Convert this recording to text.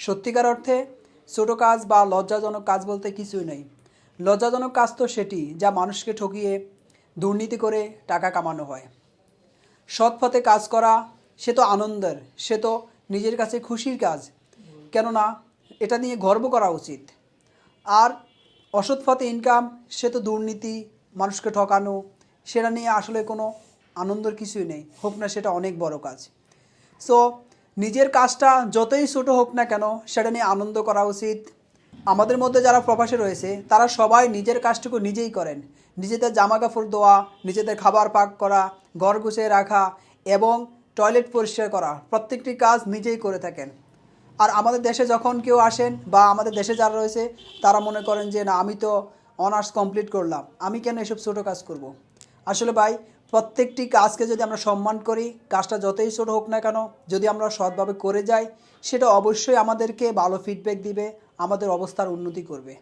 সত্যিকার অর্থে ছোটো কাজ বা লজ্জাজনক কাজ বলতে কিছুই নেই। লজ্জাজনক কাজ তো সেটি যা মানুষকে ঠকিয়ে দুর্নীতি করে টাকা কামানো হয়। সৎ পথে কাজ করা সে তো আনন্দের, সে তো নিজের কাছে খুশির কাজ, কেননা এটা নিয়ে গর্ব করা উচিত। আর অসৎ পথে ইনকাম সে তো দুর্নীতি, মানুষকে ঠকানো, সেটা নিয়ে আসলে কোনো আনন্দের কিছুই নেই, হোক না সেটা অনেক বড় কাজ। সো নিজের কাজটা যতই ছোটো হোক না কেন সেটা নিয়ে আনন্দ করা উচিত। আমাদের মধ্যে যারা প্রবাসে রয়েছে তারা সবাই নিজের কাজটুকু নিজেই করেন। নিজেদের জামা কাপড় ধোয়া, নিজেদের খাবার পাক করা, ঘর গুছিয়ে রাখা এবং টয়লেট পরিষ্কার করা, প্রত্যেকটি কাজ নিজেই করে থাকেন। আর আমাদের দেশে যখন কেউ আসেন বা আমাদের দেশে যারা রয়েছে তারা মনে করেন যে না, আমি তো অনার্স কমপ্লিট করলাম, আমি কেন এসব ছোটো কাজ করব। আসলে ভাই, প্রত্যেকটি কাজকে যদি আমরা সম্মান করি, কাজটা যতই ছোটো হোক না কেন, যদি আমরা সৎভাবে করে যাই, সেটা অবশ্যই আমাদেরকে ভালো ফিডব্যাক দিবে, আমাদের অবস্থার উন্নতি করবে।